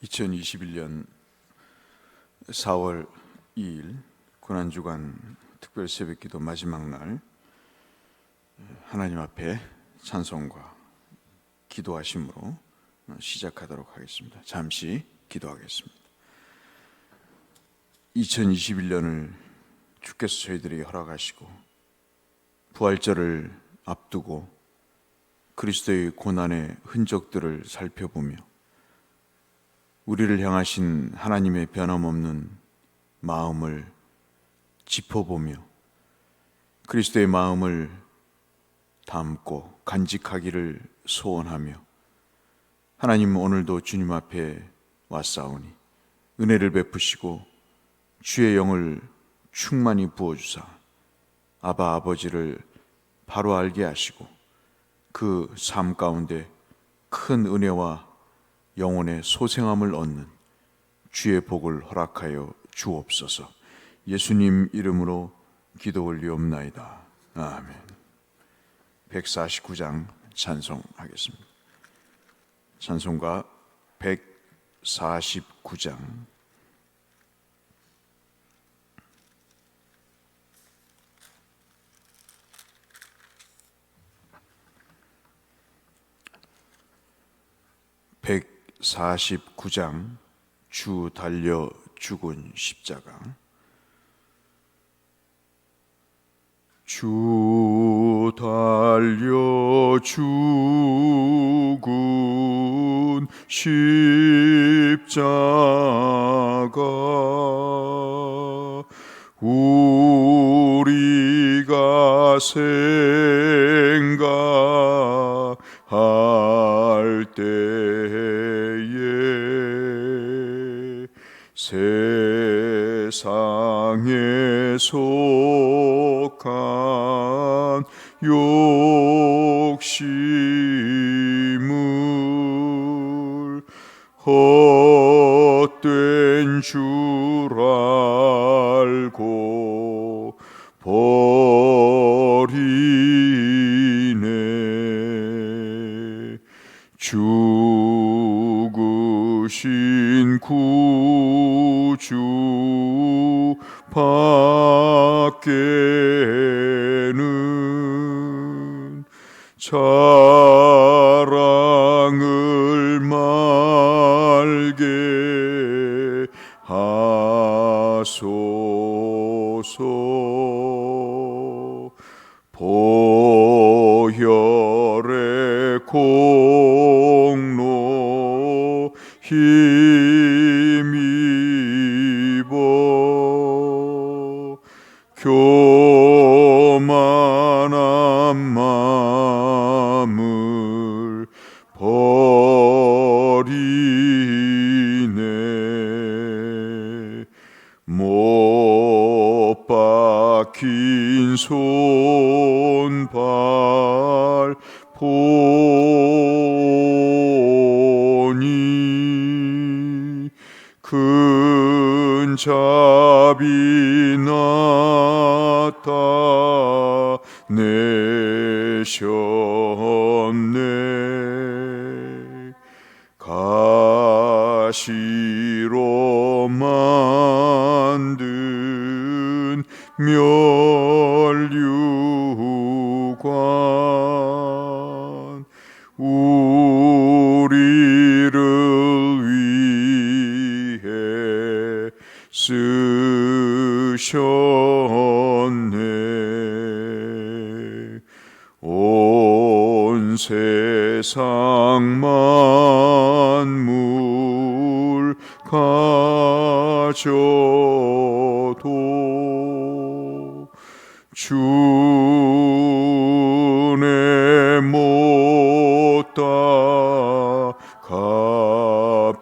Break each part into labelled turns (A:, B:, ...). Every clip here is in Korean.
A: 2021년 4월 2일 고난주간 특별 새벽기도 마지막 날, 하나님 앞에 찬송과 기도하심으로 시작하도록 하겠습니다. 잠시 기도하겠습니다. 2021년을 주께서 저희들에게 허락하시고 부활절을 앞두고 그리스도의 고난의 흔적들을 살펴보며 우리를 향하신 하나님의 변함없는 마음을 짚어보며 그리스도의 마음을 담고 간직하기를 소원하며, 하나님, 오늘도 주님 앞에 왔사오니 은혜를 베푸시고 주의 영을 충만히 부어주사 아바 아버지를 바로 알게 하시고 그 삶 가운데 큰 은혜와 영혼의 소생함을 얻는 주의 복을 허락하여 주옵소서. 예수님 이름으로 기도 올리옵나이다. 아멘. 149장 찬송하겠습니다. 찬송가 149장. 주 달려 죽은 십자가. 주 달려 죽은 십자가, 우리가 생각할 때에 세상에 속한 욕심을 헛된 줄 알고 버리네. 죽으신 구주 밖에는 자랑을 말게 하소서. 보혈의 공로 힘입어 교만한 마음을 버리네. 못 박힌 손발 보니 큰 자비 나타내셨네. 가시로 만든 면류관 우리를 위해 쓰셨네. 온 세상 만물 가져도 주내 못 다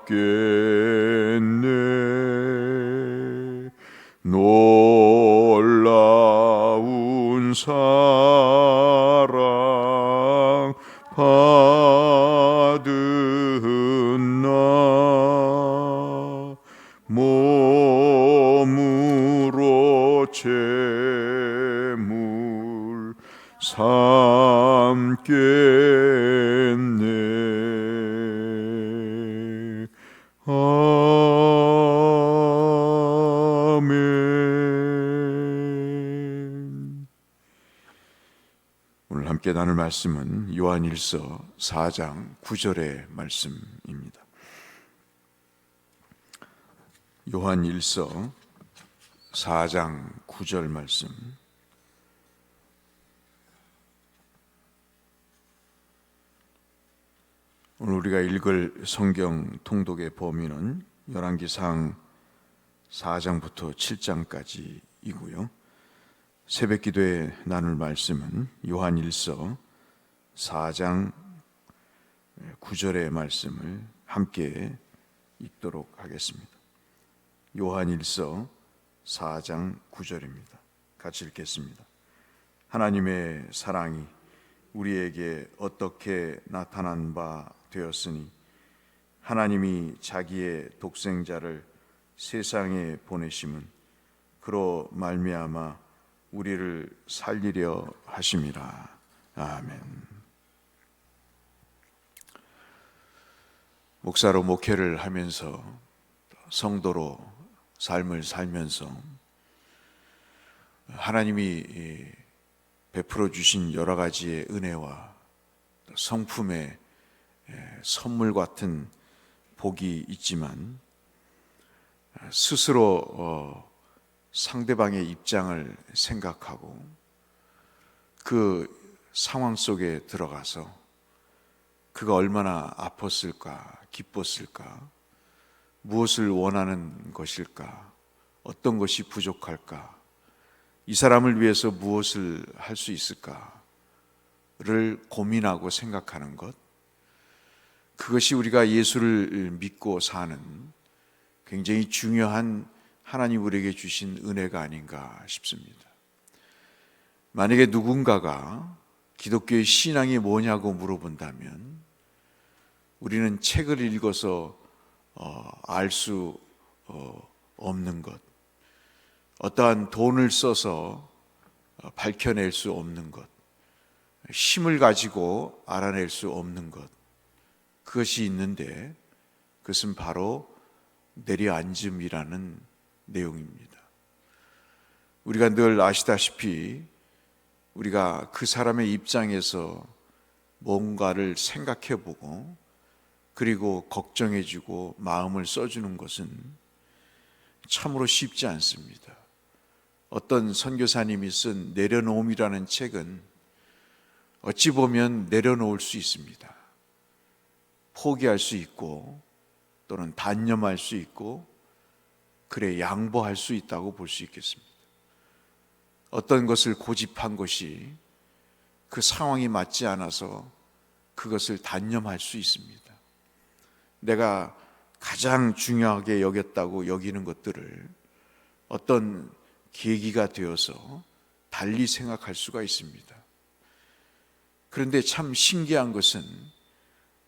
A: 갚겠네. 놀라운 사랑 받은 나 몸으로 제물 삼겠네. 아멘. 오늘 함께 나눌 말씀은 요한일서 4장 9절의 말씀입니다. 요한일서 4장 9절 말씀. 오늘 우리가 읽을 성경 통독의 범위는 열왕기상 4장부터 7장까지이고요. 새벽기도에 나눌 말씀은 요한일서 4장 9절의 말씀을 함께 읽도록 하겠습니다. 요한일서 4장 9절입니다. 같이 읽겠습니다. 하나님의 사랑이 우리에게 어떻게 나타난 바 되었으니 하나님이 자기의 독생자를 세상에 보내심은 그로 말미암아 우리를 살리려 하심이라. 아멘. 목사로 목회를 하면서 성도로 삶을 살면서 하나님이 베풀어 주신 여러 가지의 은혜와 성품의 선물 같은 복이 있지만 스스로 상대방의 입장을 생각하고 그 상황 속에 들어가서 그가 얼마나 아팠을까, 기뻤을까, 무엇을 원하는 것일까, 어떤 것이 부족할까, 이 사람을 위해서 무엇을 할 수 있을까를 고민하고 생각하는 것, 그것이 우리가 예수를 믿고 사는 굉장히 중요한 하나님 우리에게 주신 은혜가 아닌가 싶습니다. 만약에 누군가가 기독교의 신앙이 뭐냐고 물어본다면 우리는 책을 읽어서 알 수 없는 것, 어떠한 돈을 써서 밝혀낼 수 없는 것, 힘을 가지고 알아낼 수 없는 것, 그것이 있는데 그것은 바로 내려앉음이라는 내용입니다. 우리가 늘 아시다시피 우리가 그 사람의 입장에서 뭔가를 생각해보고 그리고 걱정해주고 마음을 써주는 것은 참으로 쉽지 않습니다. 어떤 선교사님이 쓴 내려놓음이라는 책은 어찌 보면 내려놓을 수 있습니다. 포기할 수 있고 또는 단념할 수 있고 그래 양보할 수 있다고 볼 수 있겠습니다. 어떤 것을 고집한 것이 그 상황이 맞지 않아서 그것을 단념할 수 있습니다. 내가 가장 중요하게 여겼다고 여기는 것들을 어떤 계기가 되어서 달리 생각할 수가 있습니다. 그런데 참 신기한 것은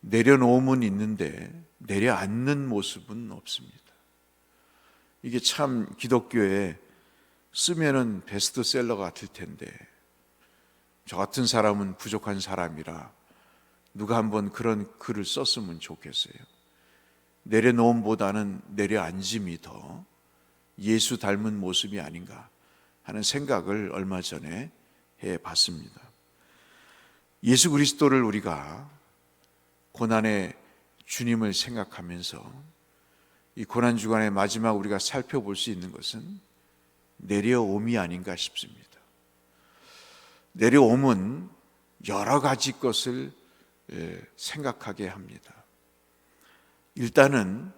A: 내려놓음은 있는데 내려앉는 모습은 없습니다. 이게 참 기독교에 쓰면은 베스트셀러 같을 텐데 저 같은 사람은 부족한 사람이라 누가 한번 그런 글을 썼으면 좋겠어요. 내려놓음보다는 내려앉음이 더 예수 닮은 모습이 아닌가 하는 생각을 얼마 전에 해봤습니다. 예수 그리스도를 우리가 고난의 주님을 생각하면서 이 고난주간의 마지막 우리가 살펴볼 수 있는 것은 내려옴이 아닌가 싶습니다. 내려옴은 여러 가지 것을 생각하게 합니다. 일단은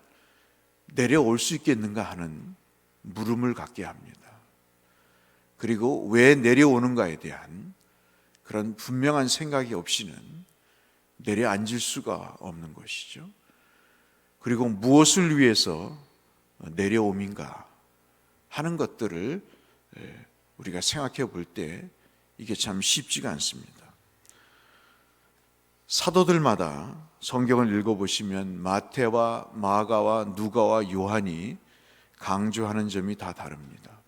A: 내려올 수 있겠는가 하는 물음을 갖게 합니다. 그리고 왜 내려오는가에 대한 그런 분명한 생각이 없이는 내려앉을 수가 없는 것이죠. 그리고 무엇을 위해서 내려옴인가 하는 것들을 우리가 생각해 볼 때 이게 참 쉽지가 않습니다. 사도들마다 성경을 읽어보시면 마태와 마가와 누가와 요한이 강조하는 점이 다 다릅니다.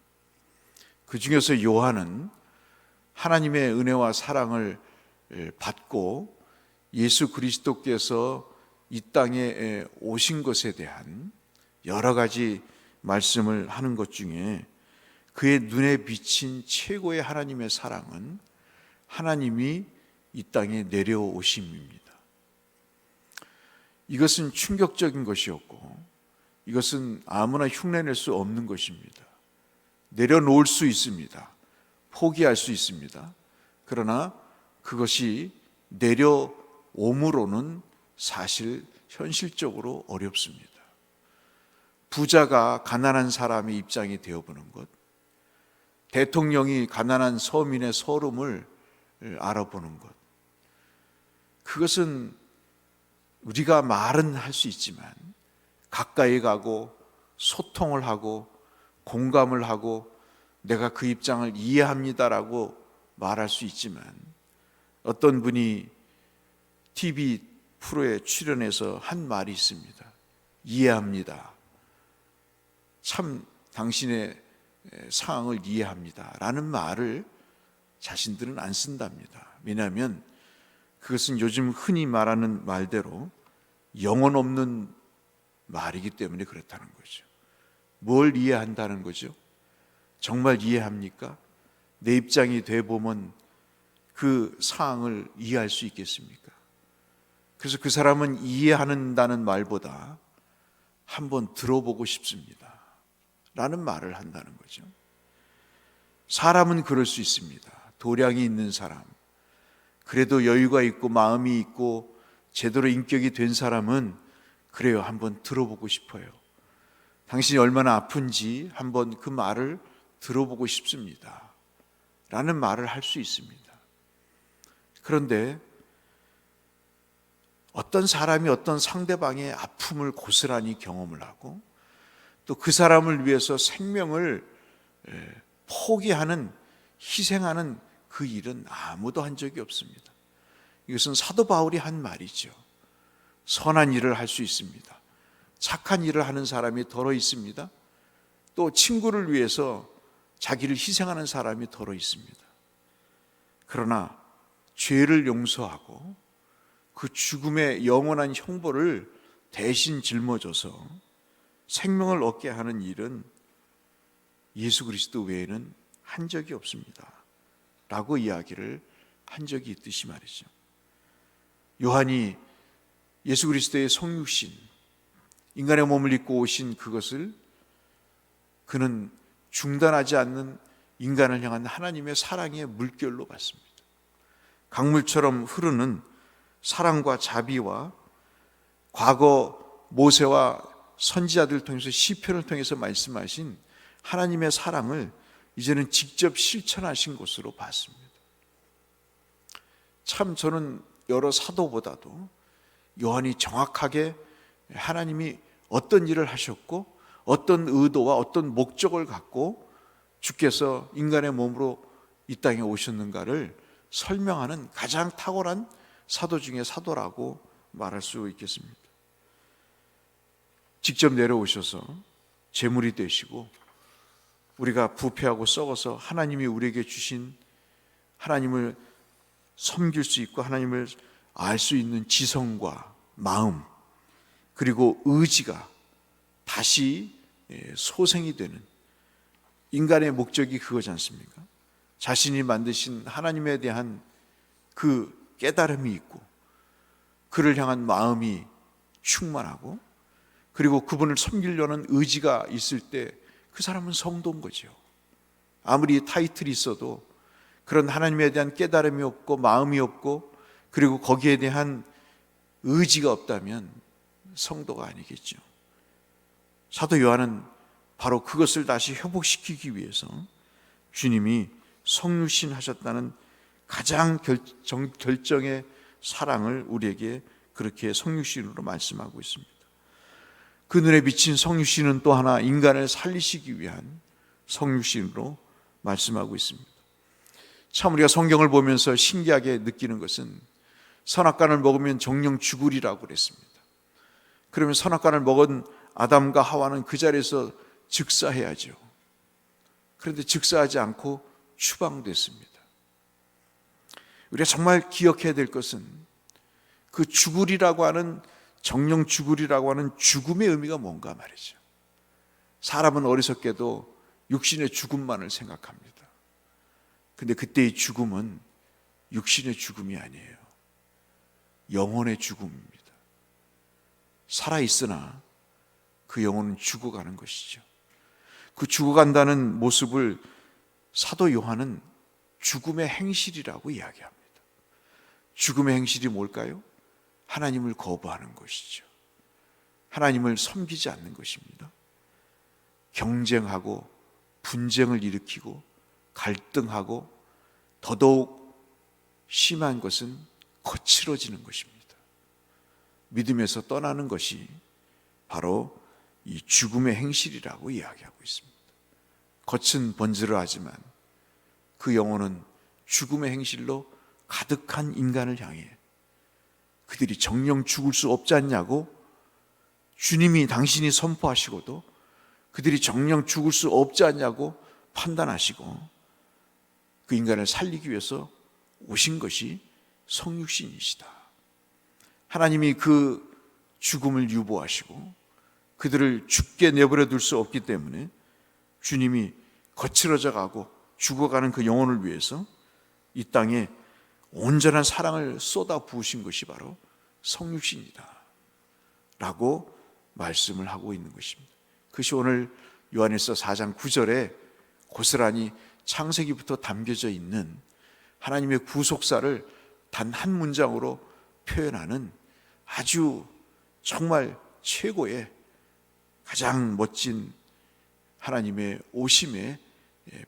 A: 그 중에서 요한은 하나님의 은혜와 사랑을 받고 예수 그리스도께서 이 땅에 오신 것에 대한 여러 가지 말씀을 하는 것 중에 그의 눈에 비친 최고의 하나님의 사랑은 하나님이 이 땅에 내려오심입니다. 이것은 충격적인 것이었고 이것은 아무나 흉내낼 수 없는 것입니다. 내려놓을 수 있습니다. 포기할 수 있습니다. 그러나 그것이 내려옴으로는 사실 현실적으로 어렵습니다. 부자가 가난한 사람의 입장이 되어보는 것, 대통령이 가난한 서민의 서름을 알아보는 것, 그것은 우리가 말은 할 수 있지만 가까이 가고 소통을 하고 공감을 하고 내가 그 입장을 이해합니다라고 말할 수 있지만, 어떤 분이 TV 프로에 출연해서 한 말이 있습니다. 이해합니다. 참 당신의 상황을 이해합니다 라는 말을 자신들은 안 쓴답니다. 왜냐하면 그것은 요즘 흔히 말하는 말대로 영혼 없는 말이기 때문에 그렇다는 거죠. 뭘 이해한다는 거죠? 정말 이해합니까? 내 입장이 돼보면 그 상황을 이해할 수 있겠습니까? 그래서 그 사람은 이해한다는 말보다 한번 들어보고 싶습니다 라는 말을 한다는 거죠. 사람은 그럴 수 있습니다. 도량이 있는 사람, 그래도 여유가 있고 마음이 있고 제대로 인격이 된 사람은 그래요, 한번 들어보고 싶어요. 당신이 얼마나 아픈지 한번 그 말을 들어보고 싶습니다 라는 말을 할 수 있습니다. 그런데 어떤 사람이 어떤 상대방의 아픔을 고스란히 경험을 하고 또 그 사람을 위해서 생명을 포기하는, 희생하는 그 일은 아무도 한 적이 없습니다. 이것은 사도 바울이 한 말이죠. 선한 일을 할 수 있습니다. 착한 일을 하는 사람이 더러 있습니다. 또 친구를 위해서 자기를 희생하는 사람이 더러 있습니다. 그러나 죄를 용서하고 그 죽음의 영원한 형벌을 대신 짊어져서 생명을 얻게 하는 일은 예수 그리스도 외에는 한 적이 없습니다 라고 이야기를 한 적이 있듯이 말이죠. 요한이 예수 그리스도의 성육신, 인간의 몸을 입고 오신 그것을 그는 중단하지 않는 인간을 향한 하나님의 사랑의 물결로 봤습니다. 강물처럼 흐르는 사랑과 자비와 과거 모세와 선지자들을 통해서 시편을 통해서 말씀하신 하나님의 사랑을 이제는 직접 실천하신 것으로 봤습니다. 참 저는 여러 사도보다도 요한이 정확하게 하나님이 어떤 일을 하셨고 어떤 의도와 어떤 목적을 갖고 주께서 인간의 몸으로 이 땅에 오셨는가를 설명하는 가장 탁월한 사도 중에 사도라고 말할 수 있겠습니다. 직접 내려오셔서 제물이 되시고 우리가 부패하고 썩어서 하나님이 우리에게 주신 하나님을 섬길 수 있고 하나님을 알 수 있는 지성과 마음 그리고 의지가 다시 소생이 되는, 인간의 목적이 그거지 않습니까? 자신이 만드신 하나님에 대한 그 깨달음이 있고 그를 향한 마음이 충만하고 그리고 그분을 섬기려는 의지가 있을 때 그 사람은 성도인 거죠. 아무리 타이틀이 있어도 그런 하나님에 대한 깨달음이 없고 마음이 없고 그리고 거기에 대한 의지가 없다면 성도가 아니겠죠. 사도 요한은 바로 그것을 다시 회복시키기 위해서 주님이 성육신 하셨다는 가장 결정의 사랑을 우리에게 그렇게 성육신으로 말씀하고 있습니다. 그 눈에 비친 성육신은 또 하나 인간을 살리시기 위한 성육신으로 말씀하고 있습니다. 참 우리가 성경을 보면서 신기하게 느끼는 것은 선악과를 먹으면 정령 죽으리라고 그랬습니다. 그러면 선악과를 먹은 아담과 하와는 그 자리에서 즉사해야죠. 그런데 즉사하지 않고 추방됐습니다. 우리가 정말 기억해야 될 것은 그 죽으리라고 하는 정령 죽으리라고 하는 죽음의 의미가 뭔가 말이죠. 사람은 어리석게도 육신의 죽음만을 생각합니다. 근데 그때의 죽음은 육신의 죽음이 아니에요. 영혼의 죽음입니다. 살아있으나 그 영혼은 죽어가는 것이죠. 그 죽어간다는 모습을 사도 요한은 죽음의 행실이라고 이야기합니다. 죽음의 행실이 뭘까요? 하나님을 거부하는 것이죠. 하나님을 섬기지 않는 것입니다. 경쟁하고 분쟁을 일으키고 갈등하고 더더욱 심한 것은 거칠어지는 것입니다. 믿음에서 떠나는 것이 바로 이 죽음의 행실이라고 이야기하고 있습니다. 겉은 번지르하지만 그 영혼은 죽음의 행실로 가득한 인간을 향해 그들이 정령 죽을 수 없지 않냐고 주님이 당신이 선포하시고도 그들이 정령 죽을 수 없지 않냐고 판단하시고 그 인간을 살리기 위해서 오신 것이 성육신이시다. 하나님이 그 죽음을 유보하시고 그들을 죽게 내버려 둘 수 없기 때문에 주님이 거칠어져 가고 죽어가는 그 영혼을 위해서 이 땅에 온전한 사랑을 쏟아 부으신 것이 바로 성육신이다 라고 말씀을 하고 있는 것입니다. 그것이 오늘 요한일서 4장 9절에 고스란히 창세기부터 담겨져 있는 하나님의 구속사를 단 한 문장으로 표현하는 아주 정말 최고의 가장 멋진 하나님의 오심의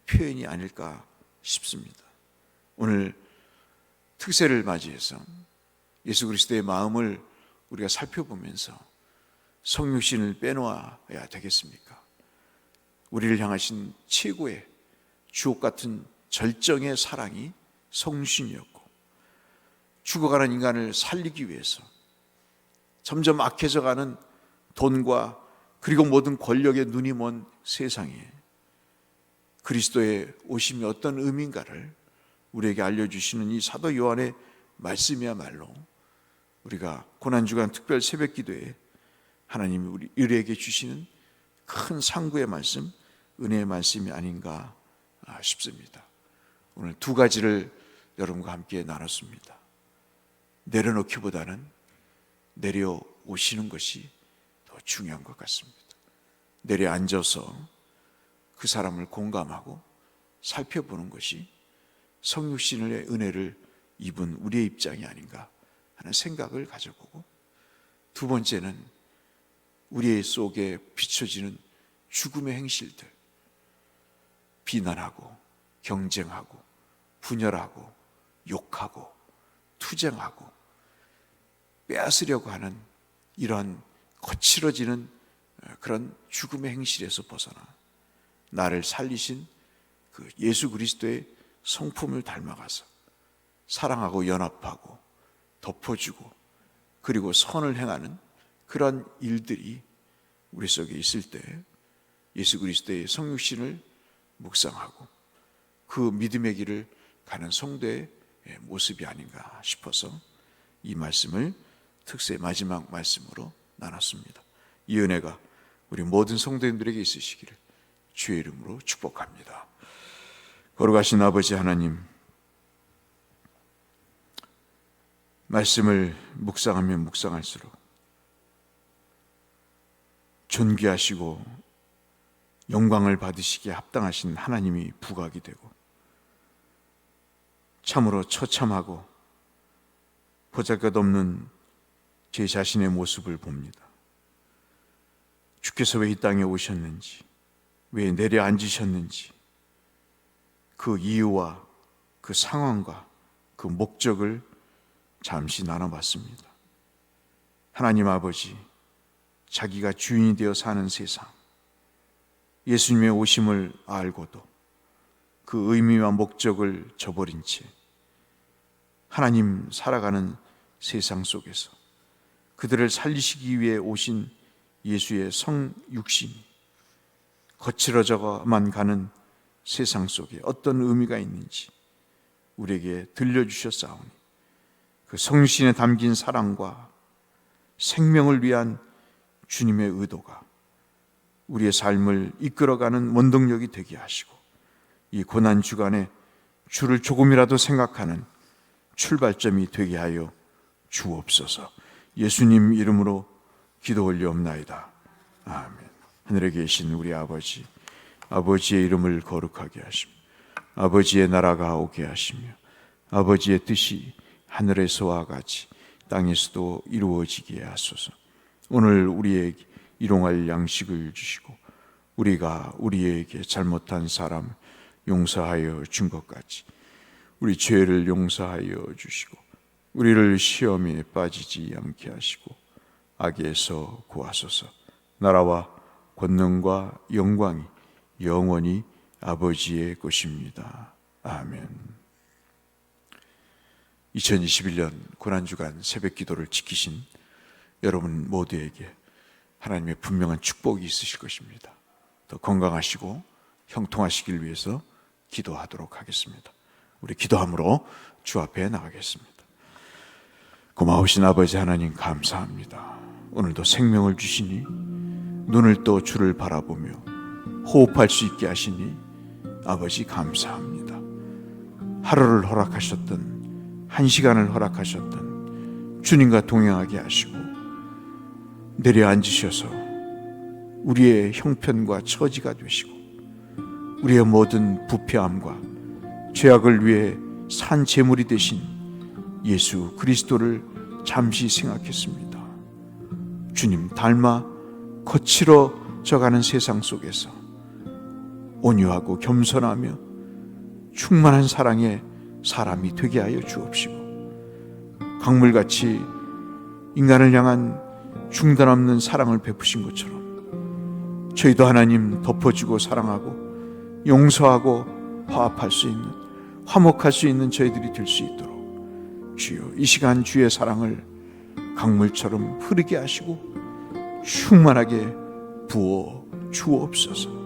A: 표현이 아닐까 싶습니다. 오늘 특세를 맞이해서 예수 그리스도의 마음을 우리가 살펴보면서 성육신을 빼놓아야 되겠습니까? 우리를 향하신 최고의 주옥 같은 절정의 사랑이 성육신이었고 죽어가는 인간을 살리기 위해서 점점 악해져가는 돈과 그리고 모든 권력의 눈이 먼 세상에 그리스도의 오심이 어떤 의미인가를 우리에게 알려주시는 이 사도 요한의 말씀이야말로 우리가 고난주간 특별 새벽기도에 하나님이 우리에게 주시는 큰 상구의 말씀, 은혜의 말씀이 아닌가 싶습니다. 오늘 두 가지를 여러분과 함께 나눴습니다. 내려놓기보다는 내려오시는 것이 더 중요한 것 같습니다. 내려앉아서 그 사람을 공감하고 살펴보는 것이 성육신의 은혜를 입은 우리의 입장이 아닌가 하는 생각을 가져보고, 두 번째는 우리 속에 비춰지는 죽음의 행실들, 비난하고 경쟁하고 분열하고 욕하고 투쟁하고 빼앗으려고 하는 이러한 거칠어지는 그런 죽음의 행실에서 벗어나 나를 살리신 그 예수 그리스도의 성품을 닮아가서 사랑하고 연합하고 덮어주고 그리고 선을 행하는 그런 일들이 우리 속에 있을 때 예수 그리스도의 성육신을 묵상하고 그 믿음의 길을 가는 성도의 모습이 아닌가 싶어서 이 말씀을 특세 마지막 말씀으로 나눴습니다. 이 은혜가 우리 모든 성도님들에게 있으시기를 주의 이름으로 축복합니다. 거룩하신 아버지 하나님, 말씀을 묵상하면 묵상할수록 존귀하시고 영광을 받으시기에 합당하신 하나님이 부각이 되고 참으로 처참하고 보잘것없는 제 자신의 모습을 봅니다. 주께서 왜 이 땅에 오셨는지, 왜 내려앉으셨는지 그 이유와 그 상황과 그 목적을 잠시 나눠봤습니다. 하나님 아버지, 자기가 주인이 되어 사는 세상, 예수님의 오심을 알고도 그 의미와 목적을 저버린 채 하나님 살아가는 세상 속에서 그들을 살리시기 위해 오신 예수의 성육신이 거칠어져만 가는 세상 속에 어떤 의미가 있는지 우리에게 들려주셨사오니 그 성육신에 담긴 사랑과 생명을 위한 주님의 의도가 우리의 삶을 이끌어가는 원동력이 되게 하시고, 이 고난 주간에 주를 조금이라도 생각하는 출발점이 되게 하여 주옵소서. 예수님 이름으로 기도 올리옵나이다. 아멘. 하늘에 계신 우리 아버지, 아버지의 이름을 거룩하게 하시며 아버지의 나라가 오게 하시며 아버지의 뜻이 하늘에서와 같이 땅에서도 이루어지게 하소서. 오늘 우리에게 일용할 양식을 주시고 우리가 우리에게 잘못한 사람 용서하여 준 것 같이 우리 죄를 용서하여 주시고 우리를 시험에 빠지지 않게 하시고 악에서 구하소서. 나라와 권능과 영광이 영원히 아버지의 것입니다. 아멘. 2021년 고난주간 새벽기도를 지키신 여러분 모두에게 하나님의 분명한 축복이 있으실 것입니다. 더 건강하시고 형통하시길 위해서 기도하도록 하겠습니다. 우리 기도함으로 주 앞에 나가겠습니다. 고마우신 아버지 하나님 감사합니다. 오늘도 생명을 주시니 눈을 떠 주를 바라보며 호흡할 수 있게 하시니 아버지 감사합니다. 하루를 허락하셨던, 한 시간을 허락하셨던 주님과 동행하게 하시고 내려앉으셔서 우리의 형편과 처지가 되시고 우리의 모든 부패함과 죄악을 위해 산 제물이 되신 예수 그리스도를 잠시 생각했습니다. 주님 닮아 거칠어져가는 세상 속에서 온유하고 겸손하며 충만한 사랑의 사람이 되게 하여 주옵시고 강물같이 인간을 향한 중단 없는 사랑을 베푸신 것처럼 저희도 하나님 덮어주고 사랑하고 용서하고 화합할 수 있는, 화목할 수 있는 저희들이 될 수 있도록 주여 이 시간 주의 사랑을 강물처럼 흐르게 하시고 충만하게 부어 주옵소서.